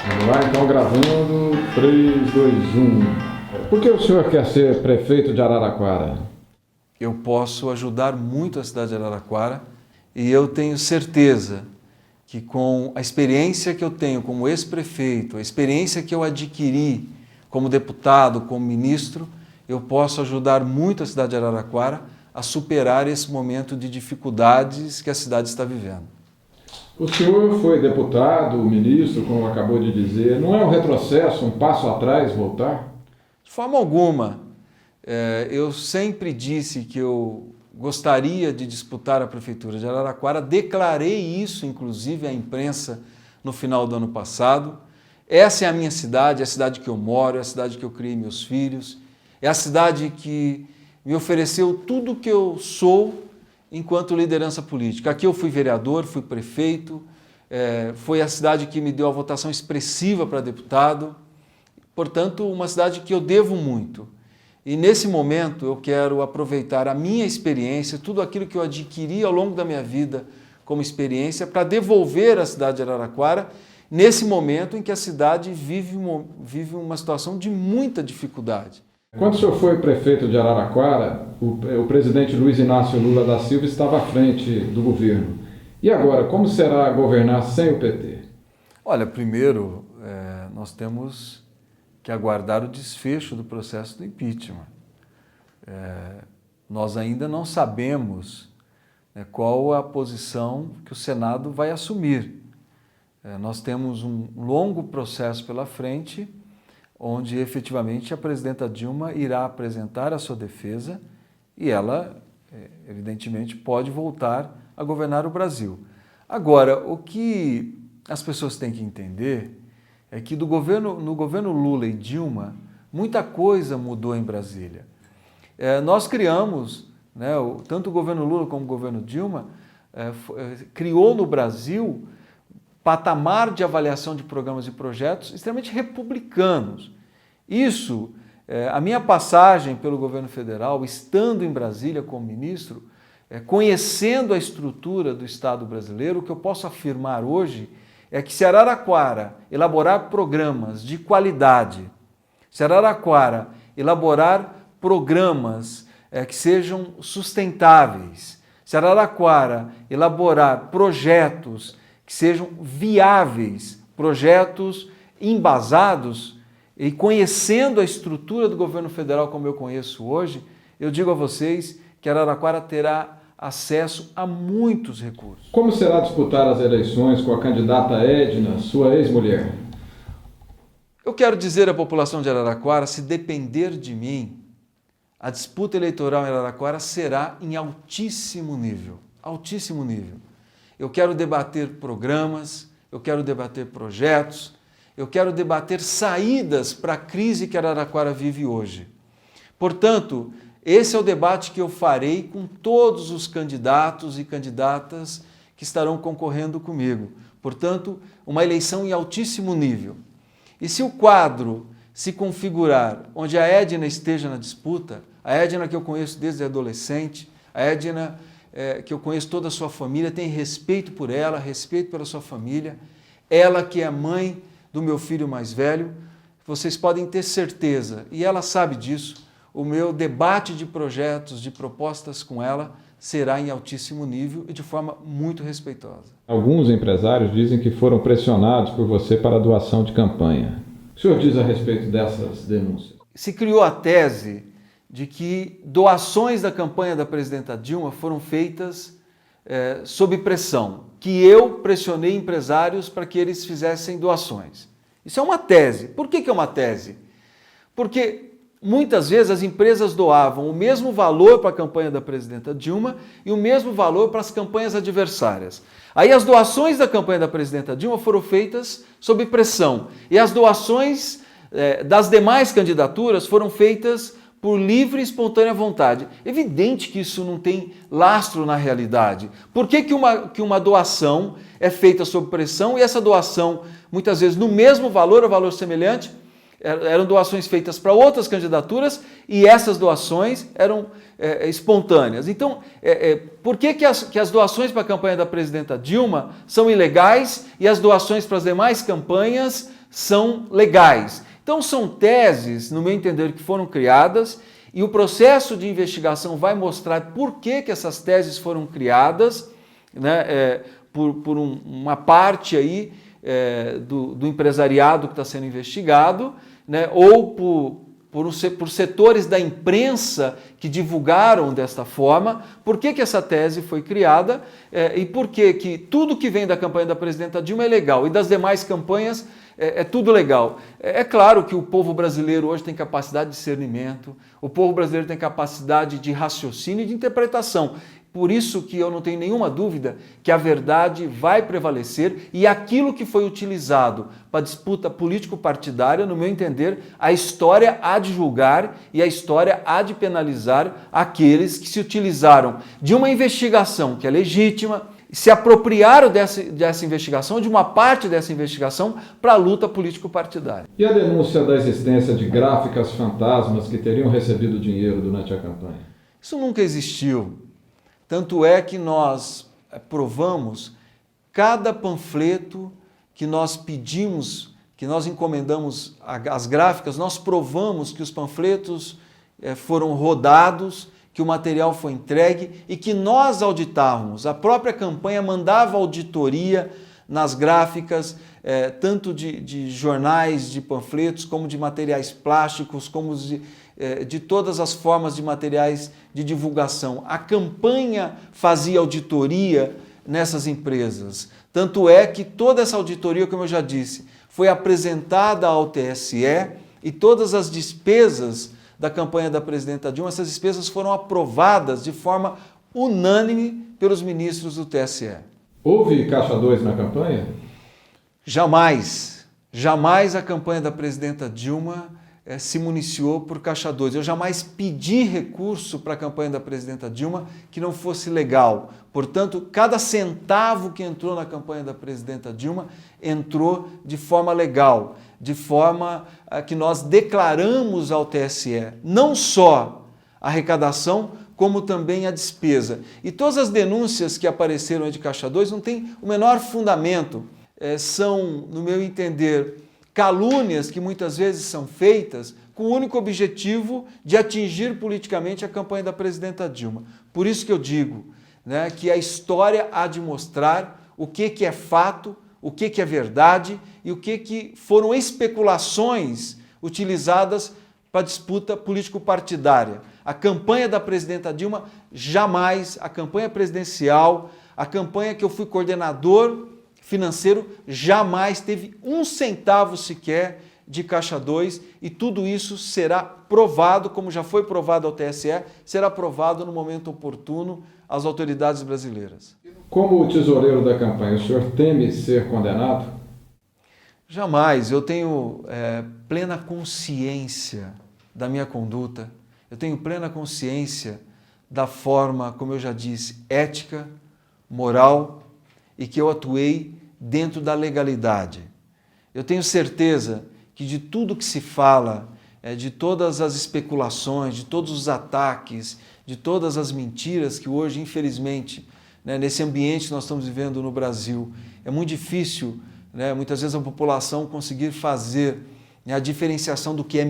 Vamos lá, então, gravando. 3, 2, 1. Por que o senhor quer ser prefeito de Araraquara? Eu posso ajudar muito a cidade de Araraquara e eu tenho certeza que com a experiência que eu tenho como ex-prefeito, a experiência que eu adquiri como deputado, como ministro, eu posso ajudar muito a cidade de Araraquara a superar esse momento de dificuldades que a cidade está vivendo. O senhor foi deputado, ministro, como acabou de dizer. Não é um retrocesso, um passo atrás, voltar? De forma alguma. Eu sempre disse que eu gostaria de disputar a Prefeitura de Araraquara, declarei isso, inclusive, à imprensa no final do ano passado. Essa é a minha cidade, é a cidade que eu moro, é a cidade que eu criei meus filhos, é a cidade que me ofereceu tudo o que eu sou enquanto liderança política. Aqui eu fui vereador, fui prefeito, foi a cidade que me deu a votação expressiva para deputado, portanto, uma cidade que eu devo muito. E nesse momento eu quero aproveitar a minha experiência, tudo aquilo que eu adquiri ao longo da minha vida como experiência, para devolver à cidade de Araraquara, nesse momento em que a cidade vive uma situação de muita dificuldade. Quando o senhor foi prefeito de Araraquara, o presidente Luiz Inácio Lula da Silva estava à frente do governo. E agora, como será governar sem o PT? Olha, primeiro, nós temos que aguardar o desfecho do processo do impeachment. Nós ainda não sabemos qual a posição que o Senado vai assumir. Nós temos um longo processo pela frente, onde efetivamente a presidenta Dilma irá apresentar a sua defesa e ela, evidentemente, pode voltar a governar o Brasil. Agora, o que as pessoas têm que entender é que no governo Lula e Dilma, muita coisa mudou em Brasília. Nós criamos, tanto o governo Lula como o governo Dilma, criou no Brasil patamar de avaliação de programas e projetos extremamente republicanos. Isso, a minha passagem pelo governo federal, estando em Brasília como ministro, conhecendo a estrutura do Estado brasileiro, o que eu posso afirmar hoje é que se Araraquara elaborar programas de qualidade, se Araraquara elaborar programas que sejam sustentáveis, se Araraquara elaborar projetos que sejam viáveis, projetos embasados, e conhecendo a estrutura do governo federal como eu conheço hoje, eu digo a vocês que Araraquara terá acesso a muitos recursos. Como será disputar as eleições com a candidata Edna, sua ex-mulher? Eu quero dizer à população de Araraquara, se depender de mim, a disputa eleitoral em Araraquara será em altíssimo nível, altíssimo nível. Eu quero debater programas, eu quero debater projetos, eu quero debater saídas para a crise que Araraquara vive hoje. Portanto, esse é o debate que eu farei com todos os candidatos e candidatas que estarão concorrendo comigo. Portanto, uma eleição em altíssimo nível. E se o quadro se configurar onde a Edna esteja na disputa, a Edna que eu conheço desde adolescente, a Edna que eu conheço toda a sua família, tenho respeito por ela, respeito pela sua família, ela que é mãe do meu filho mais velho, vocês podem ter certeza, e ela sabe disso, o meu debate de projetos, de propostas com ela será em altíssimo nível e de forma muito respeitosa. Alguns empresários dizem que foram pressionados por você para a doação de campanha. O que o senhor diz a respeito dessas denúncias? Se criou a tese de que doações da campanha da presidenta Dilma foram feitas sob pressão, que eu pressionei empresários para que eles fizessem doações. Isso é uma tese. Por que é uma tese? Porque muitas vezes as empresas doavam o mesmo valor para a campanha da presidenta Dilma e o mesmo valor para as campanhas adversárias. Aí as doações da campanha da presidenta Dilma foram feitas sob pressão e as doações das demais candidaturas foram feitas por livre e espontânea vontade. Evidente que isso não tem lastro na realidade. Por que uma doação é feita sob pressão e essa doação, muitas vezes no mesmo valor ou valor semelhante, eram doações feitas para outras candidaturas e essas doações eram espontâneas. Então, por que as doações para a campanha da presidenta Dilma são ilegais e as doações para as demais campanhas são legais. Então são teses, no meu entender, que foram criadas e o processo de investigação vai mostrar por que essas teses foram criadas, né, por uma parte aí do empresariado que está sendo investigado, né, ou por setores da imprensa que divulgaram desta forma, por que essa tese foi criada e por que tudo que vem da campanha da presidenta Dilma é legal e das demais campanhas é tudo legal. É claro que o povo brasileiro hoje tem capacidade de discernimento, o povo brasileiro tem capacidade de raciocínio e de interpretação. Por isso que eu não tenho nenhuma dúvida que a verdade vai prevalecer e aquilo que foi utilizado para disputa político-partidária, no meu entender, a história há de julgar e a história há de penalizar aqueles que se utilizaram de uma investigação que é legítima, se apropriaram dessa investigação, de uma parte dessa investigação, para a luta político-partidária. E a denúncia da existência de gráficas fantasmas que teriam recebido dinheiro durante a campanha? Isso nunca existiu. Tanto é que nós provamos cada panfleto que nós pedimos, que nós encomendamos as gráficas, nós provamos que os panfletos foram rodados, que o material foi entregue e que nós auditávamos. A própria campanha mandava auditoria nas gráficas, tanto de jornais, de panfletos, como de materiais plásticos, como de todas as formas de materiais de divulgação. A campanha fazia auditoria nessas empresas. Tanto é que toda essa auditoria, como eu já disse, foi apresentada ao TSE e todas as despesas da campanha da presidenta Dilma, essas despesas foram aprovadas de forma unânime pelos ministros do TSE. Houve Caixa 2 na campanha? Jamais. Jamais a campanha da presidenta Dilma se municiou por Caixa 2. Eu jamais pedi recurso para a campanha da presidenta Dilma que não fosse legal. Portanto, cada centavo que entrou na campanha da presidenta Dilma entrou de forma legal, de forma que nós declaramos ao TSE, não só a arrecadação, como também a despesa. E todas as denúncias que apareceram de Caixa 2 não têm o menor fundamento. São, no meu entender, calúnias que muitas vezes são feitas com o único objetivo de atingir politicamente a campanha da presidenta Dilma. Por isso que eu digo, né, que a história há de mostrar o que é fato, o que é verdade e o que foram especulações utilizadas para disputa político-partidária. A campanha da presidenta Dilma jamais, a campanha presidencial, a campanha que eu fui coordenador financeiro, jamais teve um centavo sequer de Caixa 2 e tudo isso será provado, como já foi provado ao TSE, será provado no momento oportuno às autoridades brasileiras. Como o tesoureiro da campanha, o senhor teme ser condenado? Jamais. Eu tenho plena consciência da minha conduta, eu tenho plena consciência da forma, como eu já disse, ética, moral e que eu atuei dentro da legalidade. Eu tenho certeza que de tudo que se fala, de todas as especulações, de todos os ataques, de todas as mentiras que hoje, infelizmente, nesse ambiente que nós estamos vivendo no Brasil, é muito difícil, muitas vezes a população conseguir fazer a diferenciação do que é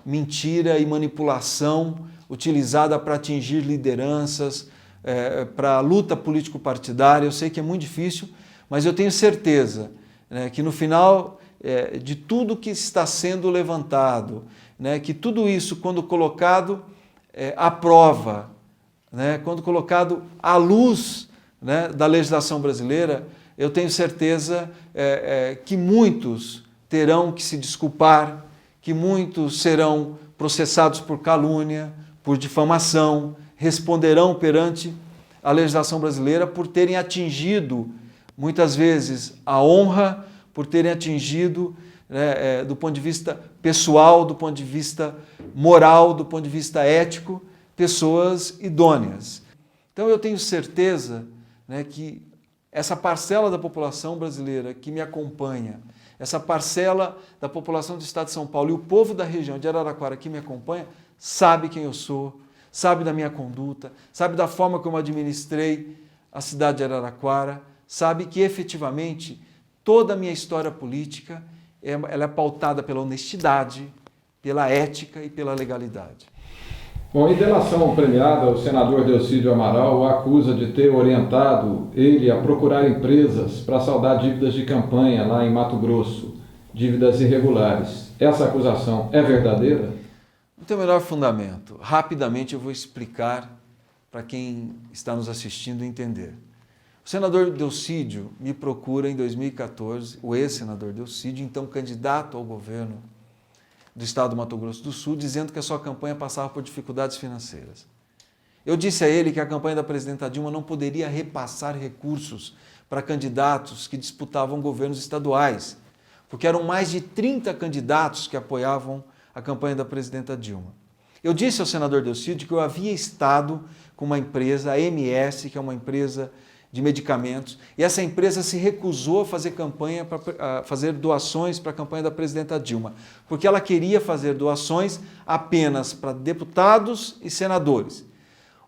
mentira e manipulação utilizada para atingir lideranças, para a luta político-partidária. Eu sei que é muito difícil, mas eu tenho certeza que no final de tudo que está sendo levantado, que tudo isso, quando colocado à prova, quando colocado à luz da legislação brasileira, eu tenho certeza que muitos terão que se desculpar, que muitos serão processados por calúnia, por difamação, responderão perante a legislação brasileira por terem atingido, muitas vezes, a honra, por terem atingido, do ponto de vista pessoal, do ponto de vista moral, do ponto de vista ético, pessoas idôneas. Então eu tenho certeza que essa parcela da população brasileira que me acompanha, essa parcela da população do estado de São Paulo e o povo da região de Araraquara que me acompanha, sabe quem eu sou, sabe da minha conduta, sabe da forma como eu administrei a cidade de Araraquara, sabe que efetivamente toda a minha história política ela é pautada pela honestidade, pela ética e pela legalidade. Bom, em delação premiada, o senador Delcídio Amaral o acusa de ter orientado ele a procurar empresas para saldar dívidas de campanha lá em Mato Grosso, dívidas irregulares. Essa acusação é verdadeira? Não tem o menor fundamento. Rapidamente eu vou explicar para quem está nos assistindo entender. O senador Delcídio me procura em 2014, o ex-senador Delcídio, então candidato ao governo do estado do Mato Grosso do Sul, dizendo que a sua campanha passava por dificuldades financeiras. Eu disse a ele que a campanha da presidenta Dilma não poderia repassar recursos para candidatos que disputavam governos estaduais, porque eram mais de 30 candidatos que apoiavam a campanha da presidenta Dilma. Eu disse ao senador Delcídio que eu havia estado com uma empresa, a MS, que é uma empresa de medicamentos, e essa empresa se recusou a fazer campanha, a fazer doações para a campanha da presidenta Dilma, porque ela queria fazer doações apenas para deputados e senadores.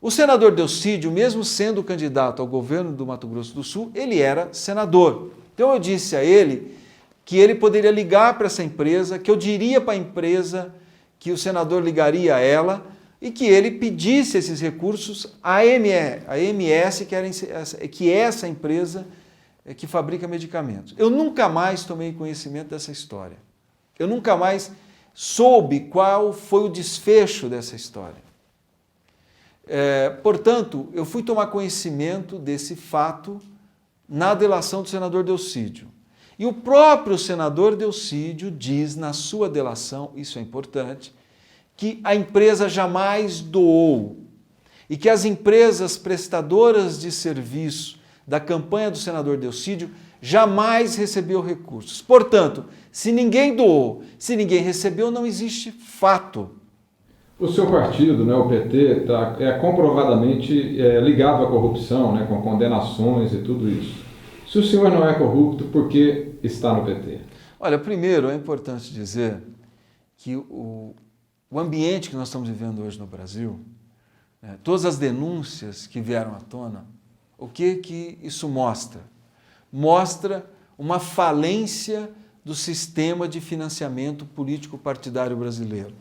O senador Delcídio, mesmo sendo candidato ao governo do Mato Grosso do Sul, ele era senador. Então eu disse a ele que ele poderia ligar para essa empresa, que eu diria para a empresa que o senador ligaria a ela e que ele pedisse esses recursos à MS, que é essa empresa que fabrica medicamentos. Eu nunca mais tomei conhecimento dessa história. Eu nunca mais soube qual foi o desfecho dessa história. Portanto, eu fui tomar conhecimento desse fato na delação do senador Delcídio. E o próprio senador Delcídio diz na sua delação, isso é importante, que a empresa jamais doou e que as empresas prestadoras de serviço da campanha do senador Delcídio jamais recebeu recursos. Portanto, se ninguém doou, se ninguém recebeu, não existe fato. O seu partido, né, o PT, é comprovadamente ligado à corrupção, né, com condenações e tudo isso. Se o senhor não é corrupto, por que está no PT? Olha, primeiro é importante dizer que o ambiente que nós estamos vivendo hoje no Brasil, todas as denúncias que vieram à tona, o que isso mostra? Mostra uma falência do sistema de financiamento político partidário brasileiro.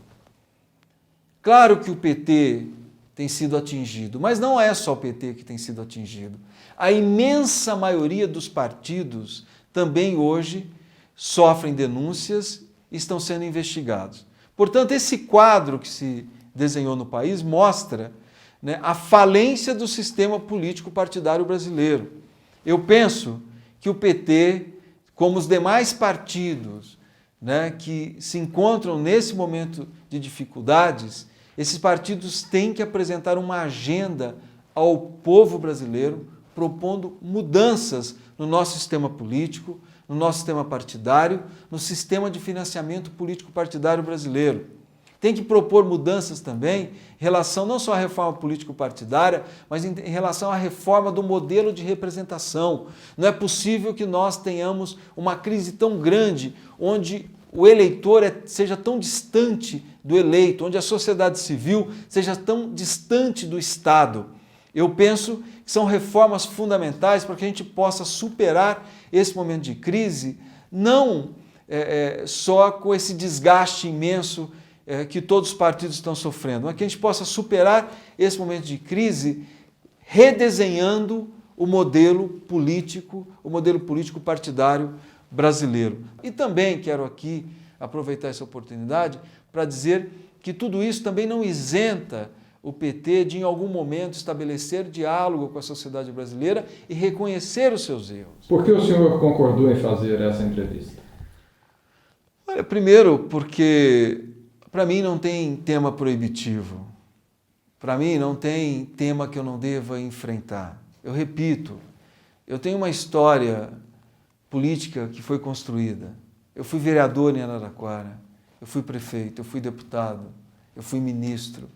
Claro que o PT tem sido atingido, mas não é só o PT que tem sido atingido. A imensa maioria dos partidos também hoje sofrem denúncias e estão sendo investigados. Portanto, esse quadro que se desenhou no país mostra, né, a falência do sistema político partidário brasileiro. Eu penso que o PT, como os demais partidos, né, que se encontram nesse momento de dificuldades, esses partidos têm que apresentar uma agenda ao povo brasileiro, propondo mudanças no nosso sistema político, no nosso sistema partidário, no sistema de financiamento político partidário brasileiro. Tem que propor mudanças também em relação não só à reforma político-partidária, mas em relação à reforma do modelo de representação. Não é possível que nós tenhamos uma crise tão grande, onde o eleitor seja tão distante do eleito, onde a sociedade civil seja tão distante do Estado. Eu penso que são reformas fundamentais para que a gente possa superar esse momento de crise, não só com esse desgaste imenso que todos os partidos estão sofrendo, mas que a gente possa superar esse momento de crise redesenhando o modelo político partidário brasileiro. E também quero aqui aproveitar essa oportunidade para dizer que tudo isso também não isenta o PT de, em algum momento, estabelecer diálogo com a sociedade brasileira e reconhecer os seus erros. Por que o senhor concordou em fazer essa entrevista? Olha, primeiro, porque para mim não tem tema proibitivo. Para mim não tem tema que eu não deva enfrentar. Eu repito, eu tenho uma história política que foi construída. Eu fui vereador em Araraquara, eu fui prefeito, eu fui deputado, eu fui ministro.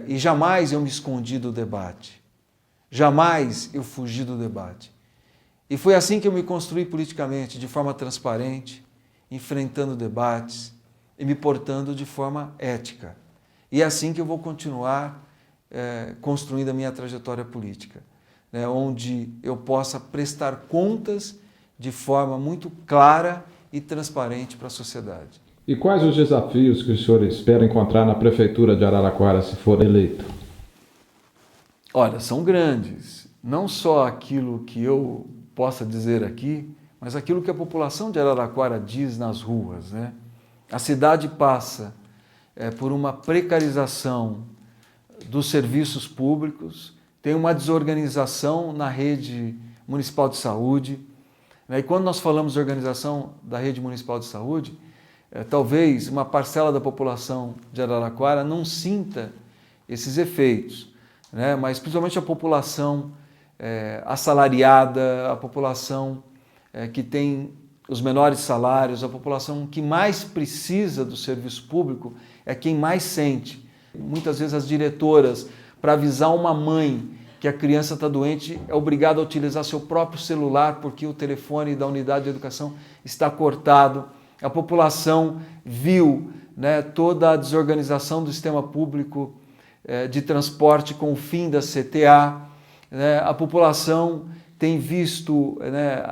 E jamais eu me escondi do debate. Jamais eu fugi do debate. E foi assim que eu me construí politicamente, de forma transparente, enfrentando debates e me portando de forma ética. E é assim que eu vou continuar construindo a minha trajetória política, né, onde eu possa prestar contas de forma muito clara e transparente para a sociedade. E quais os desafios que o senhor espera encontrar na Prefeitura de Araraquara se for eleito? Olha, são grandes. Não só aquilo que eu possa dizer aqui, mas aquilo que a população de Araraquara diz nas ruas, né? A cidade passa por uma precarização dos serviços públicos, tem uma desorganização na rede municipal de saúde. E quando nós falamos de organização da rede municipal de saúde, talvez uma parcela da população de Araraquara não sinta esses efeitos, né? Mas principalmente a população assalariada, a população que tem os menores salários, a população que mais precisa do serviço público é quem mais sente. Muitas vezes as diretoras, para avisar uma mãe que a criança está doente, é obrigada a utilizar seu próprio celular porque o telefone da unidade de educação está cortado. A população viu, né, toda a desorganização do sistema público de transporte com o fim da CTA. Né? A população tem visto, né,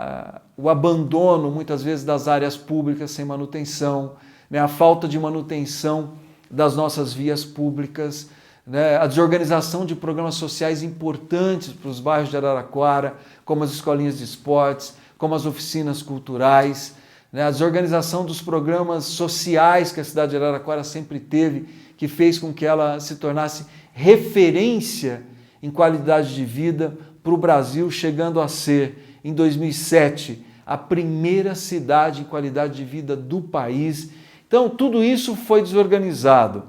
o abandono, muitas vezes, das áreas públicas sem manutenção, né, a falta de manutenção das nossas vias públicas, né, a desorganização de programas sociais importantes para os bairros de Araraquara, como as escolinhas de esportes, como as oficinas culturais, né, a desorganização dos programas sociais que a cidade de Araraquara sempre teve, que fez com que ela se tornasse referência em qualidade de vida para o Brasil, chegando a ser, em 2007, a primeira cidade em qualidade de vida do país. Então, tudo isso foi desorganizado.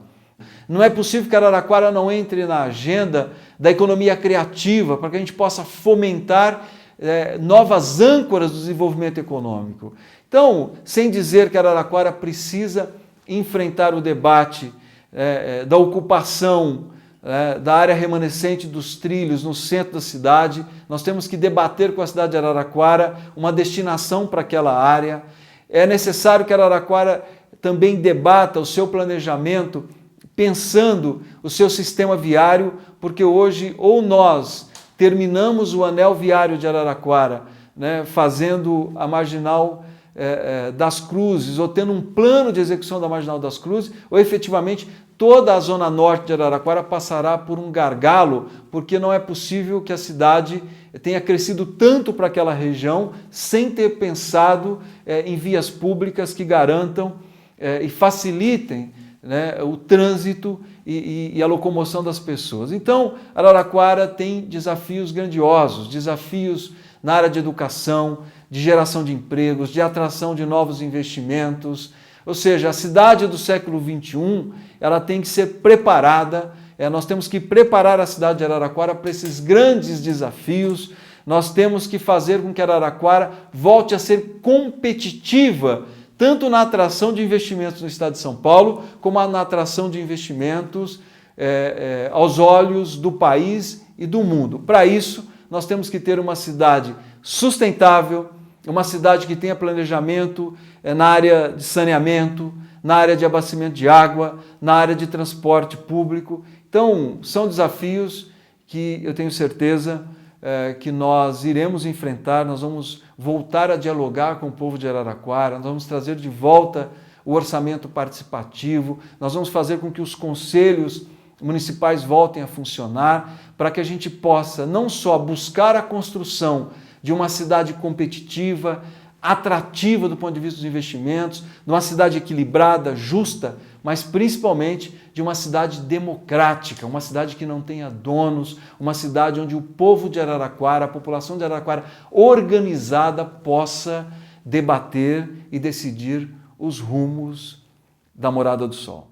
Não é possível que Araraquara não entre na agenda da economia criativa para que a gente possa fomentar novas âncoras do desenvolvimento econômico. Então, sem dizer que Araraquara precisa enfrentar o debate da ocupação da área remanescente dos trilhos no centro da cidade, nós temos que debater com a cidade de Araraquara uma destinação para aquela área. É necessário que Araraquara também debata o seu planejamento pensando o seu sistema viário, porque hoje ou nós terminamos o anel viário de Araraquara, né, fazendo a Marginal das Cruzes, ou tendo um plano de execução da Marginal das Cruzes, ou efetivamente toda a zona norte de Araraquara passará por um gargalo, porque não é possível que a cidade tenha crescido tanto para aquela região sem ter pensado em vias públicas que garantam e facilitem, né, o trânsito e a locomoção das pessoas. Então, Araraquara tem desafios grandiosos, desafios na área de educação, de geração de empregos, de atração de novos investimentos. Ou seja, a cidade do século XXI, ela tem que ser preparada, nós temos que preparar a cidade de Araraquara para esses grandes desafios, nós temos que fazer com que Araraquara volte a ser competitiva, tanto na atração de investimentos no estado de São Paulo, como na atração de investimentos aos olhos do país e do mundo. Para isso, nós temos que ter uma cidade sustentável, uma cidade que tenha planejamento na área de saneamento, na área de abastecimento de água, na área de transporte público. Então, são desafios que eu tenho certeza que nós iremos enfrentar, nós vamos voltar a dialogar com o povo de Araraquara, nós vamos trazer de volta o orçamento participativo, nós vamos fazer com que os conselhos municipais voltem a funcionar, para que a gente possa não só buscar a construção de uma cidade competitiva, atrativa do ponto de vista dos investimentos, de uma cidade equilibrada, justa, mas principalmente de uma cidade democrática, uma cidade que não tenha donos, uma cidade onde o povo de Araraquara, a população de Araraquara organizada possa debater e decidir os rumos da Morada do Sol.